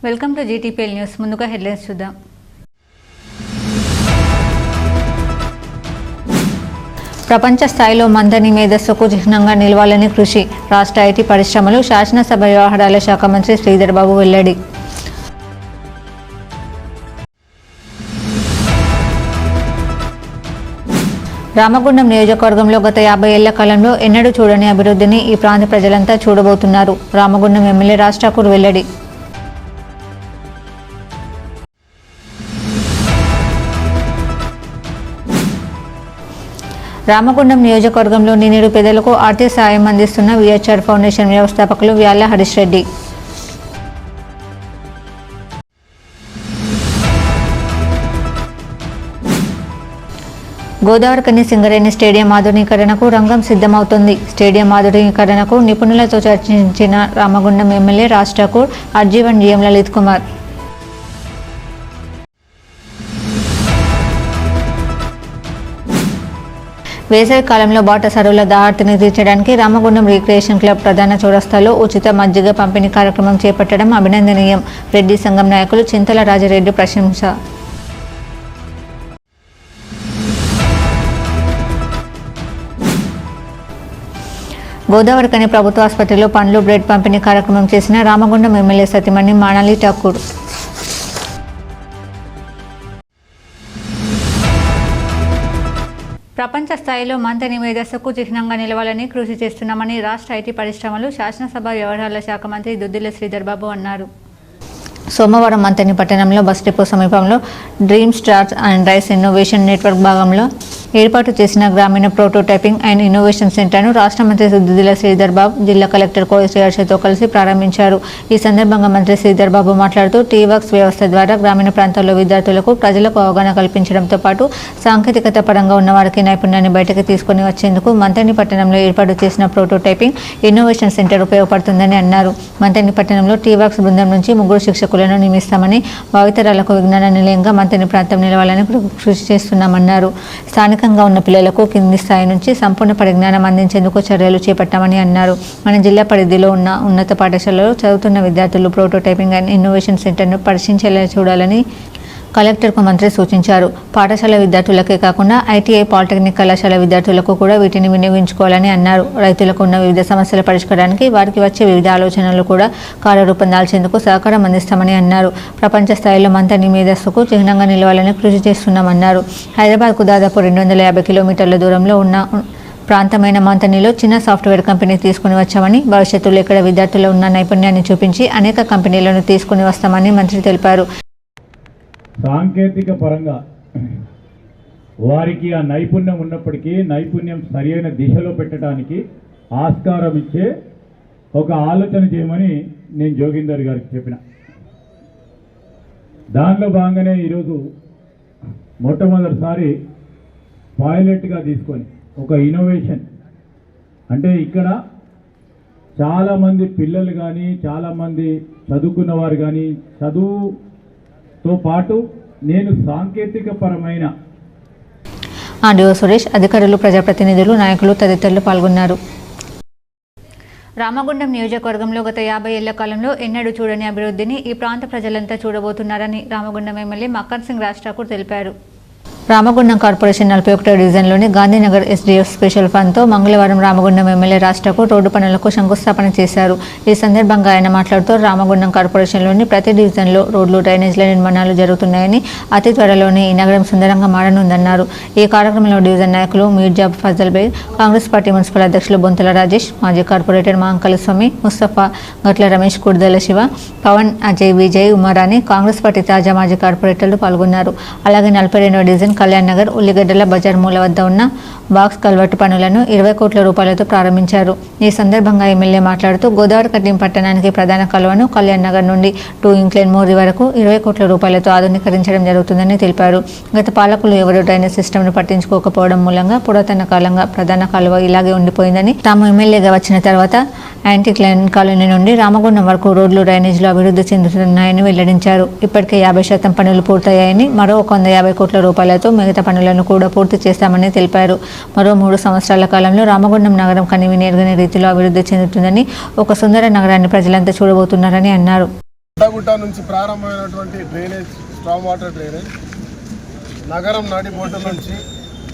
Welcome to GTPL news. ముందుగా headlines చూద్దాం. ప్రపంచ స్థాయిలో మంథని మేధస్సుకు చిహ్నంగా నిలవాలని కృషి. రాష్ట్ర ఐటీ పరిశ్రమలు శాసనసభ వ్యవహారాల శాఖ మంత్రి శ్రీధర్ బాబు వెల్లడి. రామగుండం నియోజకవర్గంలో గత 50 ఏళ్ల కాలంలో ఎన్నడూ చూడని అభివృద్ధిని ఈ ప్రాంత ప్రజలంతా చూడబోతున్నారు. రామగుండం ఎమ్మెల్యే రాజ్ ఠాకూర్ వెల్లడి. రామగుండం నియోజకవర్గంలోని నిరుపేదలకు ఆర్థిక సాయం అందిస్తున్న విహెచ్ఆర్ ఫౌండేషన్ వ్యవస్థాపకులు వ్యాల హరీష్ రెడ్డి. గోదావరికని సింగరేణి స్టేడియం ఆధునీకరణకు రంగం సిద్ధమవుతుంది. స్టేడియం ఆధునీకరణకు నిపుణులతో చర్చించిన Ramagundam MLA Raj Thakur, RG one GM Lalit Kumar. వేసవి కాలంలో బాటసారుల దాహార్తిని తీర్చడానికి రామగుండం రిక్రియేషన్ క్లబ్ ప్రధాన చౌరస్తాలో ఉచిత మజ్జిగ పంపిణీ కార్యక్రమం చేపట్టడం అభినందనీయం. రెడ్డి సంఘం నాయకులు చింతల రాజరెడ్డి ప్రశంస. గోదావరికని ప్రభుత్వ ఆసుపత్రిలో పండ్లు, బ్రెడ్ పంపిణీ కార్యక్రమం చేసిన రామగుండం ఎమ్మెల్యే సతీమణి మానాలి ఠాకూర్. ప్రపంచ స్థాయిలో మంథని మేధస్సుకు చిహ్నంగా నిలవాలని కృషి చేస్తున్నామని రాష్ట్ర ఐటీ పరిశ్రమలు శాసనసభ వ్యవహారాల శాఖ మంత్రి దుద్దిల శ్రీధర్ బాబు అన్నారు. సోమవారం మంథని పట్టణంలో బస్ డిపో సమీపంలో dream stars and rice innovation network భాగంలో ఏర్పాటు చేసిన గ్రామీణ ప్రోటోటైపింగ్ అండ్ ఇన్నోవేషన్ సెంటర్ను రాష్ట్ర మంత్రి దుద్దిల శ్రీధర్ బాబు జిల్లా కలెక్టర్ కోడిశ్రీ హర్షతో కలిసి ప్రారంభించారు. ఈ సందర్భంగా మంత్రి శ్రీధర్ బాబు మాట్లాడుతూ టీవర్క్స్ వ్యవస్థ ద్వారా గ్రామీణ ప్రాంతాల్లో విద్యార్థులకు, ప్రజలకు అవగాహన కల్పించడంతో పాటు సాంకేతికత పరంగా ఉన్నవారికి నైపుణ్యాన్ని బయటకు తీసుకుని వచ్చేందుకు మంథని పట్టణంలో ఏర్పాటు చేసిన ప్రోటోటైపింగ్ ఇన్నోవేషన్ సెంటర్ ఉపయోగపడుతుందని అన్నారు. మంథని పట్టణంలో టీవర్క్స్ బృందం నుంచి 3 శిక్షకులను నియమిస్తామని, భావితరాలకు విజ్ఞాన నిలయంగా మంథని ప్రాంతం నిలవాలని కృషి చేస్తున్నామన్నారు. స్థానికంగా ఉన్న పిల్లలకు కింది స్థాయి నుంచి సంపూర్ణ పరిజ్ఞానం అందించేందుకు చర్యలు చేపట్టామని అన్నారు. మన జిల్లా పరిధిలో ఉన్న ఉన్నత పాఠశాలలో చదువుతున్న విద్యార్థులు ప్రోటోటైపింగ్ అండ్ ఇన్నోవేషన్ సెంటర్ను పరిశీలించేలా చూడాలని కలెక్టర్కు మంత్రి సూచించారు. పాఠశాల విద్యార్థులకే కాకుండా ఐటీఐ, పాలిటెక్నిక్ కళాశాల విద్యార్థులకు కూడా వీటిని వినియోగించుకోవాలని అన్నారు. రైతులకు ఉన్న వివిధ సమస్యల పరిష్కారానికి వారికి వచ్చే వివిధ ఆలోచనలు కూడా కార్యరూపం దాల్చేందుకు సహకారం అందిస్తామని అన్నారు. ప్రపంచ స్థాయిలో మంథని మేధస్సుకు చిహ్నంగా నిలవాలని కృషి చేస్తున్నామన్నారు. హైదరాబాద్కు దాదాపు 250 కిలోమీటర్ల దూరంలో ఉన్న ప్రాంతమైన మంథనిలో చిన్న సాఫ్ట్వేర్ కంపెనీ తీసుకుని వచ్చామని, భవిష్యత్తులో ఇక్కడ విద్యార్థులు ఉన్న నైపుణ్యాన్ని చూపించి అనేక కంపెనీలను తీసుకుని వస్తామని మంత్రి తెలిపారు. సాంకేతిక పరంగా వారికి ఆ నైపుణ్యం ఉన్నప్పటికీ నైపుణ్యం సరైన దిశలో పెట్టడానికి ఆస్కారం ఇచ్చే ఒక ఆలోచన చేయమని నేను జోగిందర్ గారికి చెప్పిన. దానిలో భాగంగానే ఈరోజు మొట్టమొదటిసారి పైలట్గా తీసుకొని ఒక ఇన్నోవేషన్ అంటే ఇక్కడ చాలామంది పిల్లలు కానీ, చాలామంది చదువుకున్న వారు కానీ, తో పాటు నేను సాంకేతిక పరమైన ఆడియో సురేష్, అధికారులు, ప్రజాప్రతినిధులు, నాయకులు తదితరులు పాల్గొన్నారు. రామగుండం నియోజకవర్గంలో గత 50 ఏళ్ల కాలంలో ఎన్నడూ చూడని అభివృద్ధిని ఈ ప్రాంత ప్రజలంతా చూడబోతున్నారని రామగుండం ఎమ్మెల్యే మక్కన్ సింగ్ రాజ్ ఠాకూర్ తెలిపారు. రామగుండం కార్పొరేషన్ 41వ డివిజన్లోని గాంధీనగర్ ఎస్డీఎఫ్ స్పెషల్ ఫండ్తో మంగళవారం రామగుండం ఎమ్మెల్యే రాజ్ ఠాకూర్ రోడ్డు పనులకు శంకుస్థాపన చేశారు. ఈ సందర్భంగా ఆయన మాట్లాడుతూ రామగుండం కార్పొరేషన్లోని ప్రతి డివిజన్లో రోడ్లు, డ్రైనేజ్ల నిర్మాణాలు జరుగుతున్నాయని, అతి త్వరలోనే ఈ నగరం సుందరంగా మారనుందన్నారు. ఈ కార్యక్రమంలో డివిజన్ నాయకులు మీర్జాబ్ ఫజల్ బేగ్, కాంగ్రెస్ పార్టీ మున్సిపల్ అధ్యక్షులు బొంతల రాజేష్, మాజీ కార్పొరేటర్ మహంకాళ స్వామి, ముస్తఫా, గట్ల రమేష్, కుర్దల శివ, పవన్, అజయ్, విజయ్, ఉమారాణి, కాంగ్రెస్ పార్టీ తాజా మాజీ కార్పొరేటర్లు పాల్గొన్నారు. అలాగే 42వ డివిజన్ కళ్యాణ్ నగర్ ఉల్లిగడ్డల బజార్ మూల వద్ద ఉన్న బాక్స్ కల్వర్టు పనులను 20 కోట్ల రూపాయలతో ప్రారంభించారు. ఈ సందర్భంగా ఎమ్మెల్యే మాట్లాడుతూ గోదావరికని పట్టణానికి ప్రధాన కాలువను కళ్యాణ్ నగర్ నుండి 2 ఇంక్లైన్ మోరీ వరకు 20 కోట్ల రూపాయలతో ఆధునీకరించడం జరుగుతుందని తెలిపారు. గత పాలకులు ఎవరు డ్రైనేజ్ సిస్టమ్ను పట్టించుకోకపోవడం మూలంగా పురాతన కాలంగా ప్రధాన కాలువ ఇలాగే ఉండిపోయిందని, తాము ఎమ్మెల్యేగా వచ్చిన తర్వాత యాంటీ క్లైన్ కాలనీ నుండి రామగుండం వరకు రోడ్లు, డ్రైనేజీలు అభివృద్ధి చెందుతున్నాయని వెల్లడించారు. ఇప్పటికే 50% పనులు పూర్తయ్యాయని, మరో 150 కోట్ల రూపాయలతో మిగతా పనులను కూడా పూర్తి చేస్తామని తెలిపారు. మరో 3 సంవత్సరాల కాలంలో రామగుండం నగరం కనివిని ఎరుగని రీతిలో అభివృద్ధి చెందుతుందని, ఒక సుందర నగరాన్ని ప్రజలంతా చూడబోతున్నారని అన్నారు. కొండగుట్ట నుంచి ప్రారంభమైనటువంటి డ్రైనేజ్ స్ట్రాంగ్ వాటర్ డ్రైనేజ్ నగరం నడిబొడ్డు నుంచి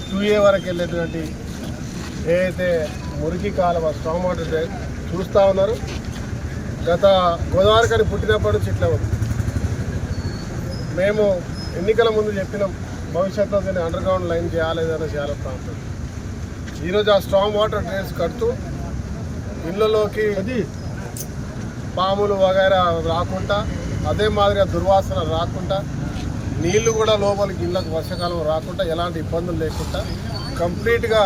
2A వరకు వెళ్ళేటువంటి ఏదైతే మురికి కాలువ స్ట్రాంగ్ వాటర్ డ్రైనేజ్ చూస్తూ ఉన్నారు. గత గోదావరి కని పుట్టినప్పటి నుంచి ఇట్లా ఉంది. మేము ఎన్నికల ముందు చెప్పినాం భవిష్యత్తులో దీన్ని అండర్ గ్రౌండ్ లైన్ చేయాలేదైనా చేయాలి ప్రాంతం. ఈరోజు ఆ స్ట్రాంగ్ వాటర్ డ్రైన్స్ కడుతూ ఇళ్ళలోకి పాములు వగైరా రాకుండా, అదే మాదిరిగా దుర్వాసన రాకుండా, నీళ్లు కూడా లోపలికి ఇళ్ళకు వర్షాకాలం రాకుండా, ఎలాంటి ఇబ్బందులు లేకుండా కంప్లీట్గా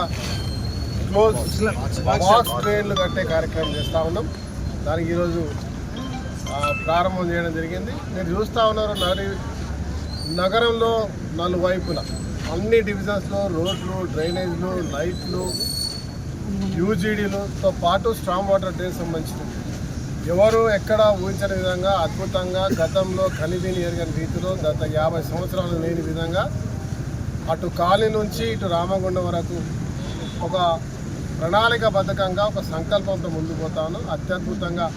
బాక్స్ డ్రైన్లు కట్టే కార్యక్రమం చేస్తూ ఉన్నాం. దానికి ఈరోజు ప్రారంభం చేయడం జరిగింది. మీరు చూస్తూ ఉన్నారు నగరంలో నలువైపుల అన్ని డివిజన్స్లో రోడ్లు, డ్రైనేజ్లు, లైట్లు, యూజీడీలతో పాటు స్ట్రాంగ్ వాటర్ డ్రైన్ సంబంధించినవి ఎవరు ఎక్కడ ఊహించని విధంగా అద్భుతంగా గతంలో కనివిని ఎరగని రీతిలో గత 50 సంవత్సరాలు లేని విధంగా అటు కాలనీ నుంచి ఇటు రామగుండం వరకు ఒక ప్రణాళికాబద్ధకంగా ఒక సంకల్పంతో ముందుకు పోతాను. అత్యద్భుతంగా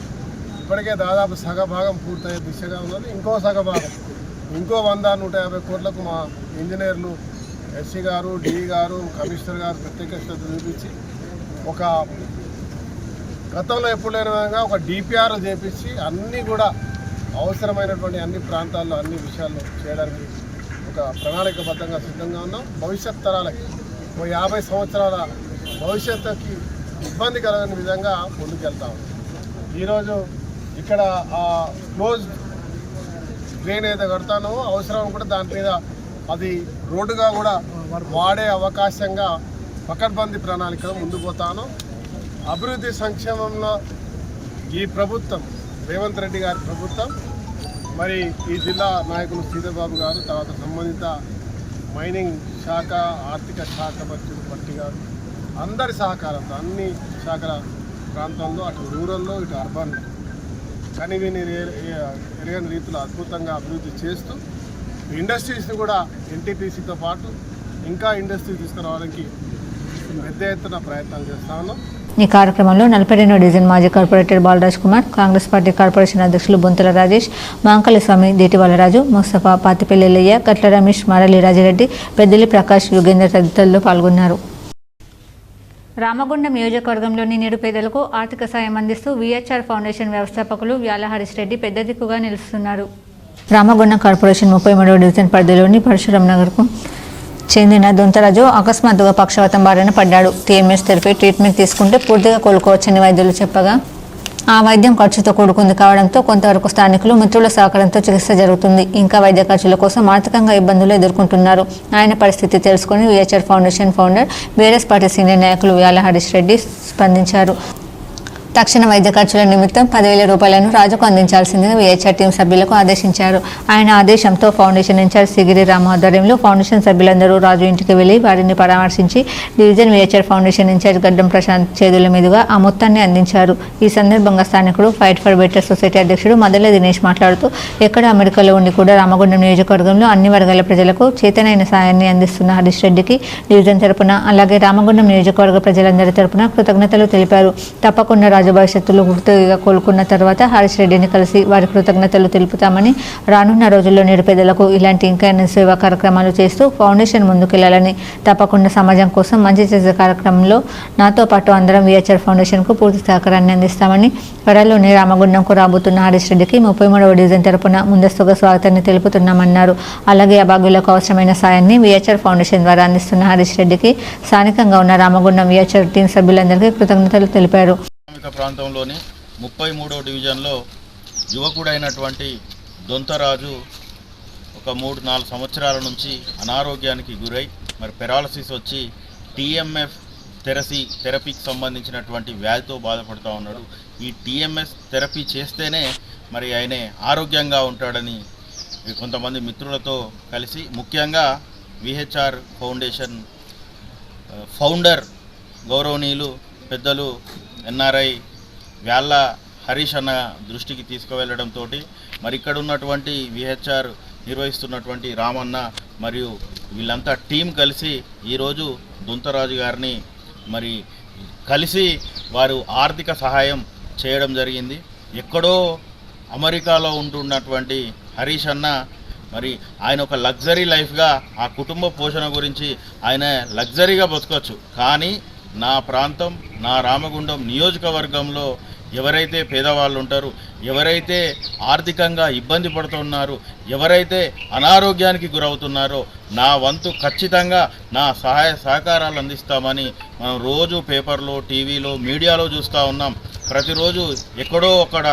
ఇప్పటికే దాదాపు సగభాగం పూర్తయ్యే దిశగా ఉన్నది. ఇంకో సగభాగం ఇంకో 100-150 కోట్లకు మా ఇంజనీర్లు ఎస్సీ గారు, డిఈ గారు, కమిషనర్ గారు ప్రత్యేక శ్రద్ధ చూపించి ఒక గతంలో ఎప్పుడు లేని విధంగా ఒక డిపిఆర్ చేపించి అన్నీ కూడా అవసరమైనటువంటి అన్ని ప్రాంతాల్లో అన్ని విషయాల్లో చేయడానికి ఒక ప్రణాళికాబద్ధంగా సిద్ధంగా ఉన్నాం. భవిష్యత్ తరాలకి 50 సంవత్సరాల భవిష్యత్తుకి ఇబ్బంది కలగని విధంగా ముందుకెళ్తాం. ఈరోజు ఇక్కడ క్లోజ్ డ్రైన్ ఏదో కడతానో అవసరం కూడా దాని మీద అది రోడ్డుగా కూడా వాడే అవకాశంగా పకడ్బందీ ప్రణాళికలో ముందుకు పోతాను. అభివృద్ధి సంక్షేమంలో ఈ ప్రభుత్వం రేవంత్ రెడ్డి గారి ప్రభుత్వం, మరి ఈ జిల్లా నాయకులు శ్రీధర్బాబు గారు, తర్వాత సంబంధిత మైనింగ్ శాఖ, ఆర్థిక శాఖ మంత్రులు పట్టి గారు, అందరి సహకారంతో అన్ని శాఖల ప్రాంతంలో అటు రూరల్లో ఇటు అర్బన్ కనివిని ఎరగని రీతిలో అద్భుతంగా అభివృద్ధి చేస్తూ ఇండస్ట్రీస్ని కూడా ఎన్టీపీసీతో పాటు ఇంకా ఇండస్ట్రీ తీసుకురావడానికి పెద్ద ఎత్తున ప్రయత్నాలు చేస్తా ఉన్నాం. ఈ కార్యక్రమంలో 42వ డివిజన్ మాజీ corporator Balraj Kumar, Congress party corporation అధ్యక్షులు బొంతల రాజేష్, మాంకలి స్వామి, దీటివాలరాజు, ముస్తఫా, పాతిపెల్లిలయ్య, కట్ల రమేష్, మారలి రాజిరెడ్డి, పెద్దలి ప్రకాష్, యుగేందర్ తదితరులు పాల్గొన్నారు. రామగుండం నియోజకవర్గంలోని నిరుపేదలకు ఆర్థిక సాయం అందిస్తూ విహెచ్ఆర్ ఫౌండేషన్ వ్యవస్థాపకులు వ్యాల హరీష్ రెడ్డి పెద్ద దిక్కుగా నిలుస్తున్నారు. రామగుండం కార్పొరేషన్ 33వ డివిజన్ పరిధిలోని పరశురాం నగర్కు చెందిన దొంతరాజు అకస్మాత్తుగా పక్షవాతం బారిన పడ్డాడు. టీఎంఎస్ థెరపీ ట్రీట్మెంట్ తీసుకుంటే పూర్తిగా కోలుకోవచ్చని వైద్యులు చెప్పగా ఆ వైద్యం ఖర్చుతో కూడుకుంది కావడంతో కొంతవరకు స్థానికులు మిత్రుల సహకారంతో చికిత్స జరుగుతుంది. ఇంకా వైద్య ఖర్చుల కోసం ఆర్థికంగా ఇబ్బందులు ఎదుర్కొంటున్నారు. ఆయన పరిస్థితి తెలుసుకుని VHR foundation founder BRS party senior నాయకులు వ్యాల హరీష్ రెడ్డి స్పందించారు. తక్షణ వైద్య ఖర్చుల నిమిత్తం 10,000 రూపాయలను రాజుకు అందించాల్సిందిగా విహెచ్ఆర్ టీం సభ్యులకు ఆదేశించారు. ఆయన ఆదేశంతో ఫౌండేషన్ ఇన్ఛార్జ్ సిగిరి రామ ఆధ్వర్యంలో ఫౌండేషన్ సభ్యులందరూ రాజు ఇంటికి వెళ్లి వారిని పరామర్శించి డివిజన్ విహెచ్ఆర్ ఫౌండేషన్ ఇన్ఛార్జ్ గడ్డం ప్రశాంత్ చేతుల మీదుగా ఆ మొత్తాన్ని అందించారు. ఈ సందర్భంగా స్థానికుడు ఫైట్ ఫర్ బెటర్ సొసైటీ అధ్యక్షుడు మదల దినేష్ మాట్లాడుతూ ఎక్కడ అమెరికాలో ఉండి కూడా రామగుండం నియోజకవర్గంలో అన్ని వర్గాల ప్రజలకు చేతనైన సాయాన్ని అందిస్తున్న హరీష్ రెడ్డికి డివిజన్ తరపున అలాగే రామగుండం నియోజకవర్గ ప్రజలందరి తరపున కృతజ్ఞతలు తెలిపారు. తప్పకుండా రాజు భవిష్యత్తులో పూర్తిగా కోలుకున్న తర్వాత హరీష్ రెడ్డిని కలిసి వారి కృతజ్ఞతలు తెలుపుతామని, రానున్న రోజుల్లో నిరుపేదలకు ఇలాంటి ఇంకా సేవా కార్యక్రమాలు చేస్తూ ఫౌండేషన్ ముందుకెళ్లాలని, తప్పకుండా సమాజం కోసం మంచి చేసే కార్యక్రమంలో నాతో పాటు అందరం విహెచ్ఆర్ ఫౌండేషన్కు పూర్తి సహకారాన్ని అందిస్తామని, త్వరలోనే రామగుండంకు రాబోతున్న హరీష్ రెడ్డికి 33వ డివిజన్ తరపున ముందస్తుగా స్వాగతాన్ని తెలుపుతున్నామన్నారు. అలాగే అభాగ్యులకు అవసరమైన సాయాన్ని విహెచ్ఆర్ ఫౌండేషన్ ద్వారా అందిస్తున్న హరీష్ రెడ్డికి స్థానికంగా ఉన్న రామగుండం విహెచ్ఆర్ టీం సభ్యులందరికీ కృతజ్ఞతలు తెలిపారు. ప్రాంతంలోని 33వ డివిజన్లో యువకుడైనటువంటి దొంతరాజు ఒక 3-4 సంవత్సరాల నుంచి అనారోగ్యానికి గురై మరి పెరాలసిస్ వచ్చి టీఎంఎఫ్ థెరపీకి సంబంధించినటువంటి వ్యాధితో బాధపడుతూ ఉన్నాడు. ఈ టీఎంఎస్ థెరపీ చేస్తేనే మరి ఆయన ఆరోగ్యంగా ఉంటాడని కొంతమంది మిత్రులతో కలిసి ముఖ్యంగా విహెచ్ఆర్ ఫౌండేషన్ ఫౌండర్ గౌరవనీయులు పెద్దలు ఎన్ఆర్ఐ వ్యాల హరీష్ అన్న దృష్టికి తీసుకువెళ్ళడంతో మరి ఇక్కడ ఉన్నటువంటి విహెచ్ఆర్ నిర్వహిస్తున్నటువంటి రామన్న మరియు వీళ్ళంతా టీం కలిసి ఈరోజు దొంతరాజు గారిని మరి కలిసి వారు ఆర్థిక సహాయం చేయడం జరిగింది. ఎక్కడో అమెరికాలో ఉంటున్నటువంటి హరీష్ అన్న మరి ఆయన ఒక లగ్జరీ లైఫ్గా ఆ కుటుంబ పోషణ గురించి ఆయన లగ్జరీగా బతకొచ్చు. కానీ నా ప్రాంతం, నా రామగుండం నియోజకవర్గంలో ఎవరైతే పేదవాళ్ళు ఉంటారో, ఎవరైతే ఆర్థికంగా ఇబ్బంది పడుతున్నారో, ఎవరైతే అనారోగ్యానికి గురవుతున్నారో నా వంతు ఖచ్చితంగా నా సహాయ సహకారాలు అందిస్తామని మనం రోజు పేపర్లో, టీవీలో, మీడియాలో చూస్తూ ఉన్నాం. ప్రతిరోజు ఎక్కడో అక్కడ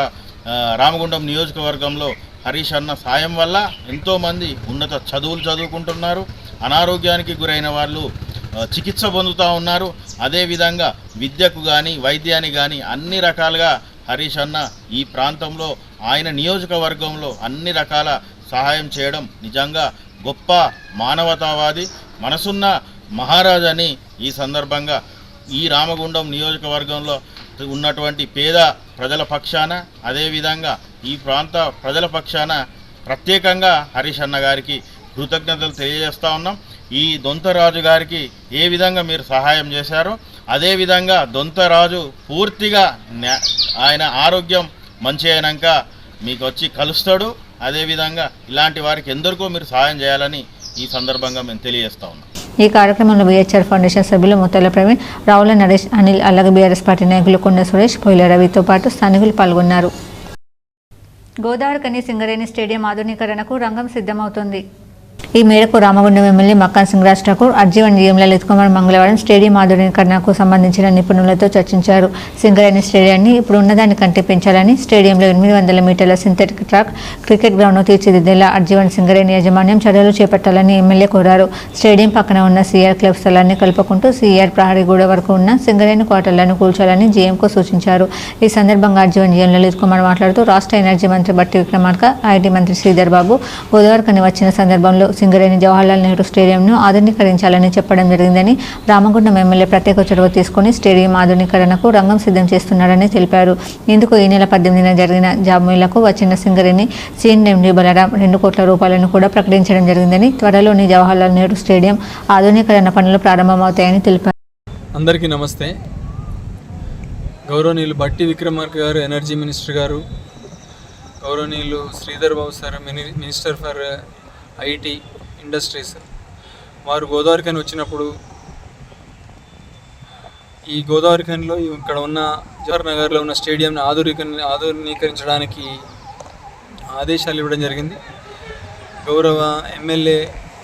రామగుండం నియోజకవర్గంలో హరీష్ అన్న సాయం వల్ల ఎంతోమంది ఉన్నత చదువులు చదువుకుంటున్నారు, అనారోగ్యానికి గురైన వాళ్ళు చికిత్స పొందుతూ ఉన్నారు. అదేవిధంగా విద్యకు కానీ వైద్యానికి కానీ అన్ని రకాలుగా హరీష్ అన్న ఈ ప్రాంతంలో ఆయన నియోజకవర్గంలో అన్ని రకాల సహాయం చేయడం నిజంగా గొప్ప మానవతావాది మనసున్న మహారాజని ఈ సందర్భంగా ఈ రామగుండం నియోజకవర్గంలో ఉన్నటువంటి పేద ప్రజల పక్షాన, అదేవిధంగా ఈ ప్రాంత ప్రజల పక్షాన ప్రత్యేకంగా హరీష్ అన్న గారికి కృతజ్ఞతలు తెలియజేస్తూ ఉన్నాం. ఈ దొంతరాజు గారికి ఏ విధంగా మీరు సహాయం చేశారో అదేవిధంగా దొంతరాజు పూర్తిగా ఆయన ఆరోగ్యం మంచి అయినాక మీకు వచ్చి కలుస్తాడు. అదేవిధంగా ఇలాంటి వారికి ఎందరికో మీరు సహాయం చేయాలని ఈ సందర్భంగా మేము తెలియజేస్తా ఉన్నాం. ఈ కార్యక్రమంలో విహెచ్ఆర్ ఫౌండేషన్ సభ్యులు ముత్తల ప్రవీణ్, రావుల నరేష్, అనిల్, అలాగే బీఆర్ఎస్ పార్టీ నాయకులు కొండ సురేష్, పొయ్యిల రవితో పాటు స్థానికులు పాల్గొన్నారు. గోదావరికని సింగరేణి స్టేడియం ఆధునీకరణకు రంగం సిద్ధమవుతోంది. ఈ మేరకు రామగుండం ఎమ్మెల్యే మక్కాన్ సింగ్ రాజ్ ఠాకూర్, అర్జీవన్ జీఎం లలిత్ కుమార్ మంగళవారం స్టేడియం ఆధునీకరణకు సంబంధించిన నిపుణులతో చర్చించారు. సింగరేణి స్టేడియాన్ని ఇప్పుడు ఉన్నదానికంటే పెంచాలని, స్టేడియంలో 800 మీటర్ల సింథటిక్ ట్రాక్, క్రికెట్ గ్రౌండ్ను తీర్చిదిద్దేలా అర్జీవన్ సింగరేణి యాజమాన్యం చర్యలు చేపట్టాలని ఎమ్మెల్యే కోరారు. స్టేడియం పక్కన ఉన్న సీఆర్ క్లబ్ స్థలాన్ని కలుపుకుంటూ సీఆర్ ప్రహరీగూడ వరకు ఉన్న సింగరేణి క్వార్టర్లను కూల్చాలని జీఎంకు సూచించారు. ఈ సందర్భంగా అర్జీవన్ జీఎం లలిత్ కుమార్ మాట్లాడుతూ రాష్ట్ర ఎనర్జీ మంత్రి బట్టి విక్రమార్క, ఐటీ మంత్రి శ్రీధర్ బాబు గోదావరికని వచ్చిన సందర్భంలో సింగరేణి జవహర్లాల్ నెహ్రూ స్టేడియంను ఆధునీకరించాలని చెప్పడం జరిగిందని, రామగుండం ఎమ్మెల్యే ప్రత్యేక చొరవ తీసుకుని స్టేడియం ఆధునీకరణకు రంగం సిద్ధం చేస్తున్నారని తెలిపారు. ఇందుకు ఈ నెల 18న జరిగిన జాబ్ మేళకు వచ్చిన సింగరేణి సీఎండీ బలరాం 2 కోట్ల రూపాయలను కూడా ప్రకటించడం జరిగిందని, త్వరలోని జవహర్లాల్ నెహ్రూ స్టేడియం ఆధునీకరణ పనులు ప్రారంభమవుతాయని తెలిపారు. అందరికీ నమస్తే. గౌరవనీయులు బట్టి విక్రమార్క గారు ఎనర్జీ మినిస్టర్ గారు, గౌరవనీయులు Sridhar Babu sir minister for IT industries వారు గోదావరికని వచ్చినప్పుడు ఈ గోదావరికనిలో ఇక్కడ ఉన్న జవహర్ నగర్లో ఉన్న స్టేడియంని ఆధునీకరించడానికి ఆదేశాలు ఇవ్వడం జరిగింది. గౌరవ ఎమ్మెల్యే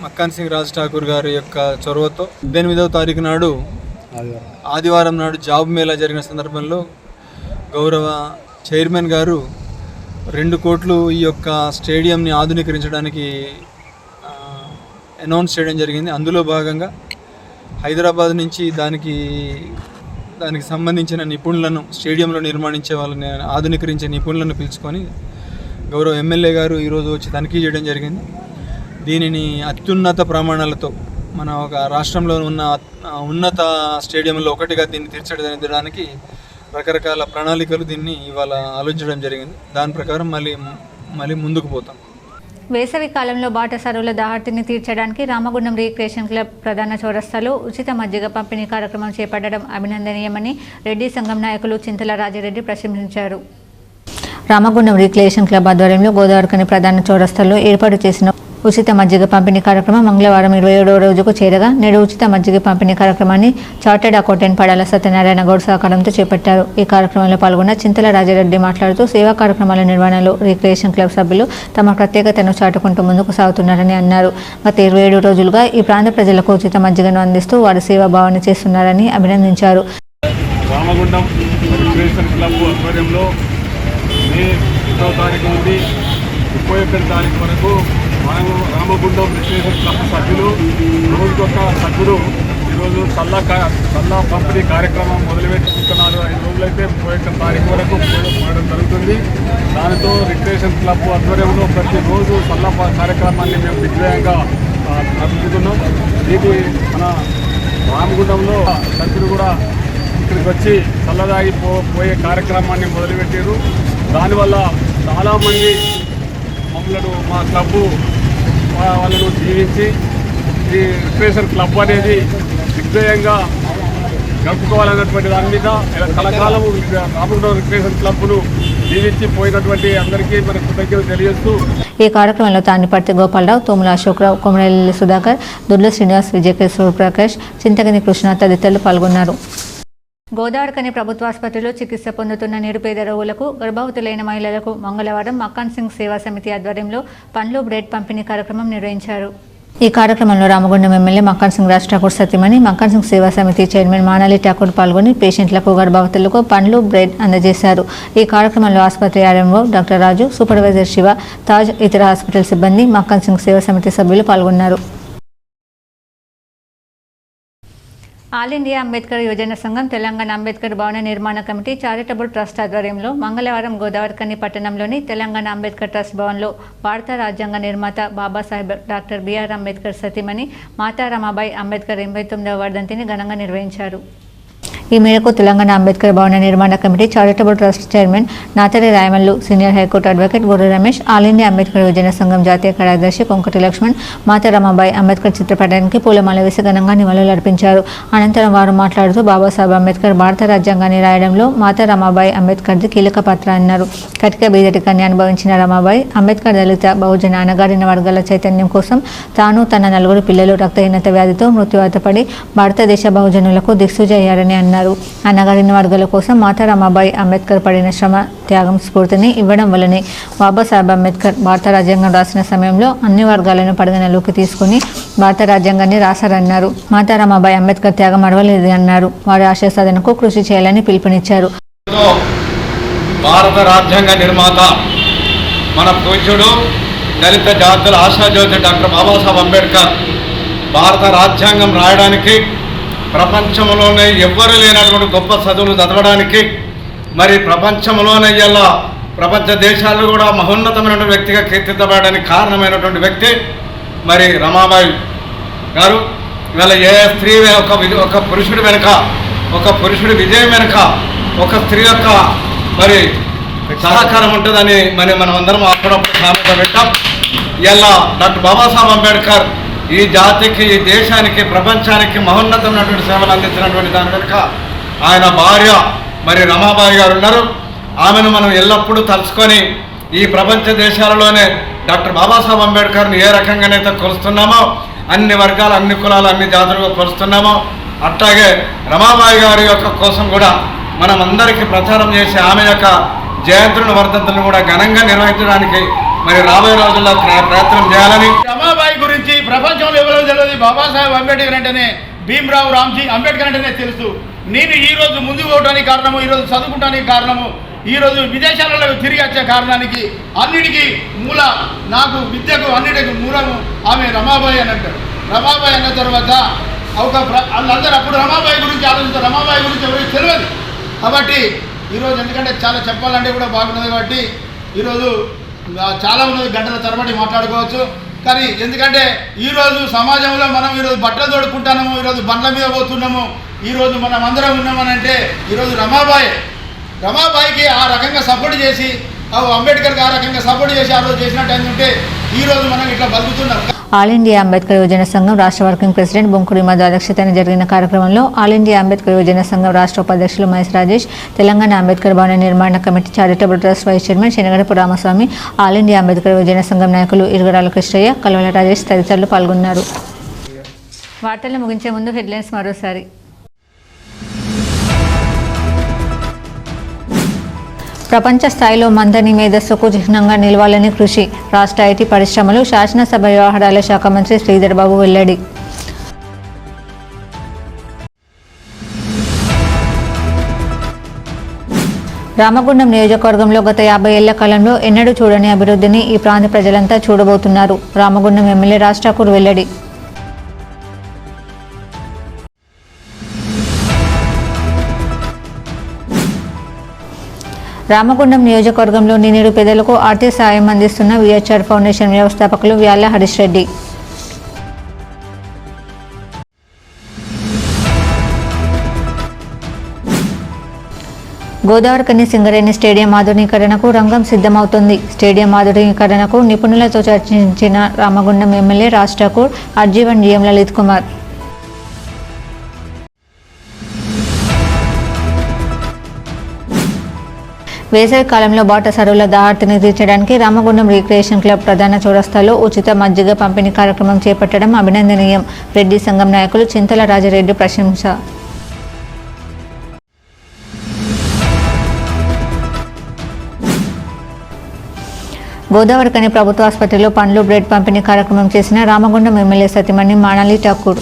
మక్కాన్ సింగ్ రాజ్ ఠాకూర్ గారి యొక్క చొరవతో 18వ తారీఖు నాడు ఆదివారం నాడు జాబ్ మేళా జరిగిన సందర్భంలో గౌరవ చైర్మన్ గారు 2 కోట్లు ఈ యొక్క స్టేడియంని ఆధునీకరించడానికి అనౌన్స్ చేయడం జరిగింది. అందులో భాగంగా హైదరాబాద్ నుంచి దానికి సంబంధించిన నిపుణులను, స్టేడియంలో నిర్మాణించే వాళ్ళని, ఆధునీకరించే నిపుణులను పిలుచుకొని గౌరవ ఎమ్మెల్యే గారు ఈరోజు వచ్చి తనిఖీ చేయడం జరిగింది. దీనిని అత్యున్నత ప్రమాణాలతో మన ఒక రాష్ట్రంలో ఉన్న ఉన్నత స్టేడియంలో ఒకటిగా దీన్ని తీర్చిదిద్దడానికి రకరకాల ప్రణాళికలు దీన్ని ఇవాళ ఆలోచించడం జరిగింది. దాని ప్రకారం మళ్ళీ ముందుకు పోతాం. వేసవి కాలంలో బాటసారుల దాహార్తిని తీర్చడానికి రామగుండం రీక్రియేషన్ క్లబ్ ప్రధాన చౌరస్తాలో ఉచిత మజ్జిగ పంపిణీ కార్యక్రమం చేపట్టడం అభినందనీయమని రెడ్డి సంఘం నాయకులు చింతల రాజిరెడ్డి ప్రశంసించారు. రామగుండం రీక్రియేషన్ క్లబ్ ఆధ్వర్యంలో గోదావరికని ప్రధాన చౌరస్తాలో ఏర్పాటు చేసిన ఉచిత మజ్జిగ పంపిణీ కార్యక్రమం మంగళవారం 27వ రోజుకు చేరగా, నేడు ఉచిత మజ్జిగ పంపిణీ కార్యక్రమాన్ని చార్టెడ్ అకౌంటెంట్ పడాల సత్యనారాయణ గౌడ్ సహకారంతో చేపట్టారు. ఈ కార్యక్రమంలో పాల్గొన్న చింతల రాజారెడ్డి మాట్లాడుతూ సేవా కార్యక్రమాల నిర్వహణలో రీక్రియేషన్ క్లబ్ సభ్యులు తమ ప్రత్యేకతను చాటుకుంటూ ముందుకు సాగుతున్నారని అన్నారు. గత 27 రోజులుగా ఈ ప్రాంత ప్రజలకు ఉచిత మజ్జిగను అందిస్తూ వారి సేవా భావాన్ని చేస్తున్నారని అభినందించారు. రామగుండం రీక్రియేషన్ క్లబ్ ఆధ్వర్యంలో మే 1వ తారీఖు నుండి 31 తారీఖు వరకు మనము రామగుండం రీక్రియేషన్ క్లబ్ సభ్యులు రోజుకొక సభ్యులు ఈరోజు చల్ల పంపిణీ కార్యక్రమం మొదలుపెట్టుకున్నారు. 5 రోజులైతే 31 తారీఖు వరకు పోవడం జరుగుతుంది. దానితో రిక్రియేషన్ క్లబ్ ఆధ్వర్యంలో ప్రతిరోజు చల్ల కార్యక్రమాన్ని మేము దిగ్విజయంగా నడుపుతున్నాం. ఇది మన రామగుండంలో సభ్యులు కూడా ఇక్కడికి వచ్చి చల్లదాగి పోయే కార్యక్రమాన్ని మొదలుపెట్టారు. దానివల్ల చాలామంది మమ్మల్ని మా క్లబ్బు వాళ్ళను జీవించి ఈ రిక్రియేషన్ క్లబ్ అనేది దిగ్విజయంగా గడుపుకోవాలన్నటువంటి దాని మీద కలకాలము రామగుండం రిక్రియేషన్ క్లబ్ను జీవించి పోయినటువంటి అందరికీ మన కృతజ్ఞతలు తెలియజేస్తూ ఈ కార్యక్రమంలో తానిపర్తి గోపాలరావు, తోముల అశోక్రావు, కొమరల్లి సుధాకర్, దుర్ల శ్రీనివాస్, విజయకేశ్వర ప్రకాష్, చింతగిని కృష్ణ తదితరులు పాల్గొన్నారు. గోదావరికని ప్రభుత్వాసుపత్రిలో చికిత్స పొందుతున్న నిరుపేద రోగులకు, గర్భవతులైన మహిళలకు మంగళవారం మక్కాన్ సింగ్ సేవా సమితి ఆధ్వర్యంలో పండ్లు, బ్రెడ్ పంపిణీ కార్యక్రమం నిర్వహించారు. ఈ కార్యక్రమంలో రామగుండం ఎమ్మెల్యే మక్కాన్ సింగ్ రాజ్ ఠాకూర్ సతీమణి, మక్కాన్ సింగ్ సేవా సమితి చైర్మన్ మానాలి ఠాకూర్ పాల్గొని పేషెంట్లకు, గర్భవతులకు పండ్లు, బ్రెడ్ అందజేశారు. ఈ కార్యక్రమంలో ఆసుపత్రి ఆర్ఎంఓ డాక్టర్ రాజు, సూపర్వైజర్ శివ, తాజ్, ఇతర హాస్పిటల్ సిబ్బంది, మక్కాన్ సింగ్ సేవా సమితి సభ్యులు పాల్గొన్నారు. ఆల్ ఇండియా అంబేద్కర్ యువజన సంఘం, తెలంగాణ అంబేద్కర్ భవన నిర్మాణ కమిటీ చారిటబుల్ ట్రస్ట్ ఆధ్వర్యంలో మంగళవారం గోదావరికని పట్టణంలోని తెలంగాణ అంబేద్కర్ ట్రస్ట్ భవన్లో భారత రాజ్యాంగ నిర్మాత బాబాసాహెబ్ డాక్టర్ బిఆర్ అంబేద్కర్ సతీమణి మాతా రమాబాయి అంబేద్కర్ 89వ వర్ధంతిని ఘనంగా నిర్వహించారు. ఈ మేరకు తెలంగాణ అంబేద్కర్ భవన నిర్మాణ committee charitable trust chairman Nathari Rayamallu, senior high court advocate గుర్ర రమేష్, ఆల్ ఇండియా అంబేద్కర్ యువజన సంఘం జాతీయ కార్యదర్శి కొంకటి లక్ష్మణ్ మాతా రమాబాయి అంబేద్కర్ చిత్రపటానికి పూలమాల వేసి ఘనంగా నివాళులర్పించారు. అనంతరం వారు మాట్లాడుతూ బాబాసాహెబ్ అంబేద్కర్ భారత రాజ్యాంగాన్ని రాయడంలో మాతా రమాబాయి అంబేద్కర్ది కీలక పాత్ర అన్నారు. కటిక బీదరికాన్ని అనుభవించిన రమాబాయి అంబేద్కర్ దళిత, బహుజన, అణగారిన వర్గాల చైతన్యం కోసం తాను, తన 4 పిల్లలు రక్తహీనత వ్యాధితో మృత్యువాత పడి భారతదేశ బహుజనులకు దిక్సూచి అయ్యారని అన్నారు. అన్నగారిన వర్గాల కోసం మాతా రమాబాయి అంబేద్కర్ పడిన శ్రమ, త్యాగం స్ఫూర్తిని ఇవ్వడం వల్లనే బాబాసాహెబ్ అంబేద్కర్ భారత రాజ్యాంగం రాసిన సమయంలో అన్ని వర్గాలను పరిగణలోకి తీసుకుని భారత రాజ్యాంగాన్ని రాశారన్నారు. మాతా రమాబాయి అంబేద్కర్ త్యాగం మరవలేదు అన్నారు. వారి ఆశయ సాధనకు కృషి చేయాలని పిలుపునిచ్చారు. భారత రాజ్యాంగ నిర్మాత, మన పూజ్యుడు, దళిత జాతుల ఆశాజ్యోతి డాక్టర్ బాబాసాహెబ్ అంబేద్కర్ భారత రాజ్యాంగం రాయడానికి, ప్రపంచంలోనే ఎవ్వరు లేనటువంటి గొప్ప చదువులు చదవడానికి, మరి ప్రపంచంలోనే ఇలా ప్రపంచ దేశాల్లో కూడా మహోన్నతమైనటువంటి వ్యక్తిగా కీర్తించబడడానికి కారణమైనటువంటి వ్యక్తి మరి రమాబాయి గారు. ఇవాళ ఏ స్త్రీ ఒక పురుషుడి వెనుక, ఒక పురుషుడి విజయం వెనుక ఒక స్త్రీ యొక్క మరి సహకారం ఉంటుందని మనం అందరం అప్పుడప్పుడు సామెత పెట్టాం. ఇలా డాక్టర్ బాబాసాహెబ్ అంబేద్కర్ ఈ జాతికి, ఈ దేశానికి, ప్రపంచానికి మహోన్నతమైనటువంటి సేవలు అందించినటువంటి దాని వెనుక ఆయన భార్య మరి రమాబాయి గారు ఉన్నారు. ఆమెను మనం ఎల్లప్పుడూ తలుచుకొని ఈ ప్రపంచ దేశాలలోనే డాక్టర్ బాబాసాహెబ్ అంబేద్కర్ని ఏ రకంగానైతే కొలుస్తున్నామో, అన్ని వర్గాలు, అన్ని కులాలు, అన్ని జాతులుగా కొలుస్తున్నామో, అట్లాగే రమాబాయి గారి యొక్క కోసం కూడా మనం అందరికీ ప్రచారం చేసి ఆమె యొక్క జయంతులను, వర్ధంతులను కూడా ఘనంగా నిర్వహించడానికి మరి రాబోయే రోజుల్లో ప్రయత్నం చేయాలని. రమాబాయి గురించి ప్రపంచంలో ఎవరో తెలియదు. బాబాసాహెబ్ అంబేద్కర్ అంటేనే, భీమ్రావ్ రామ్జీ అంబేద్కర్ అంటేనే తెలుసు. నేను ఈరోజు ముందుకు పోవడానికి కారణము, ఈరోజు చదువుకుంటానికి కారణము, ఈరోజు విదేశాలలో తిరిగి వచ్చే కారణానికి అన్నిటికీ మూల, నాకు విద్యకు అన్నిటికీ మూలము ఆమె రమాబాయి అని అంటారు. రమాబాయి అన్న తర్వాత వాళ్ళందరూ అప్పుడు రమాబాయి గురించి ఆలోచిస్తారు. రమాబాయి గురించి ఎవరికి తెలియదు. కాబట్టి ఈరోజు ఎందుకంటే చాలా చెప్పాలంటే కూడా బాగున్నది. కాబట్టి ఈరోజు చాలా ఉన్నది, గంటల తరబడి మాట్లాడుకోవచ్చు. కానీ ఎందుకంటే ఈరోజు సమాజంలో మనం ఈరోజు బట్టలు తోడుకుంటున్నాము, ఈరోజు బండ్ల మీద పోతున్నాము, ఈరోజు మనం అందరం ఉన్నామనంటే ఈరోజు రమాబాయికి ఆ రకంగా సపోర్ట్ చేసి, అంబేద్కర్కి ఆ రకంగా సపోర్ట్ చేసి ఆ రోజు చేసినట్టు ఏంటంటే ఈరోజు మనం ఇట్లా బతుకుతున్నాం. ఆల్ ఇండియా అంబేద్కర్ యువజన సంఘం రాష్ట్ర వర్కింగ్ ప్రెసిడెంట్ బొంకుడి మధు అధ్యక్షతన జరిగిన కార్యక్రమంలో ఆల్ ఇండియా అంబేద్కర్ యువజన సంఘం రాష్ట్ర ఉపాధ్యక్షులు మహేష్ రాజేష్, తెలంగాణ అంబేద్కర్ భవన నిర్మాణ committee charitable trust vice chairman Shanagadapu Ramaswamy, all India Ambedkar యువజన సంఘం నాయకులు ఇరుగరాల కృష్ణయ్య, కల్వల రాజేష్ తదితరులు పాల్గొన్నారు. వార్తలు ముగించే ముందు హెడ్లైన్స్ మరోసారి. ప్రపంచ స్థాయిలో మంథని మేధస్సుకు చిహ్నంగా నిలవాలని కృషి, రాష్ట్ర ఐటీ పరిశ్రమలు, శాసనసభ వ్యవహారాల శాఖ మంత్రి శ్రీధర్ బాబు వెల్లడి. రామగుండం నియోజకవర్గంలో గత 50 ఏళ్ల కాలంలో ఎన్నడూ చూడని అభివృద్ధిని ఈ ప్రాంత ప్రజలంతా చూడబోతున్నారు. రామగుండం ఎమ్మెల్యే రాజ్ ఠాకూర్ వెల్లడి. రామగుండం నియోజకవర్గంలోని నిరుపేదలకు ఆర్థిక సాయం అందిస్తున్న విహెచ్ఆర్ ఫౌండేషన్ వ్యవస్థాపకులు వ్యాల హరీష్ రెడ్డి. గోదావరికని సింగరేణి స్టేడియం ఆధునీకరణకు రంగం సిద్ధమవుతుంది. స్టేడియం ఆధునీకరణకు నిపుణులతో చర్చించిన రామగుండం ఎమ్మెల్యే రాజ్ ఠాకూర్, అర్జీవన్ జీఎం లలిత్ కుమార్. వేసవి కాలంలో బాటసారుల దాహార్తిని తీర్చడానికి రామగుండం రిక్రియేషన్ క్లబ్ ప్రధాన చౌరస్తాలో ఉచిత మజ్జిగ పంపిణీ కార్యక్రమం చేపట్టడం అభినందనీయం. రెడ్డి సంఘం నాయకులు చింతల రాజరెడ్డి ప్రశంస. గోదావరికని ప్రభుత్వ ఆసుపత్రిలో పండ్లు బ్రెడ్ పంపిణీ కార్యక్రమం చేసిన రామగుండం ఎమ్మెల్యే సతీమణి మానాలి ఠాకూర్.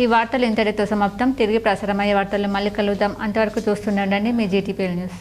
ఈ వార్తలు ఇంతటితో సమాప్తం. తిరిగి ప్రసారమయ్యే వార్తలు మళ్ళీ కలుద్దాం. అంతవరకు చూస్తుండండి మీ జీటీపీ న్యూస్.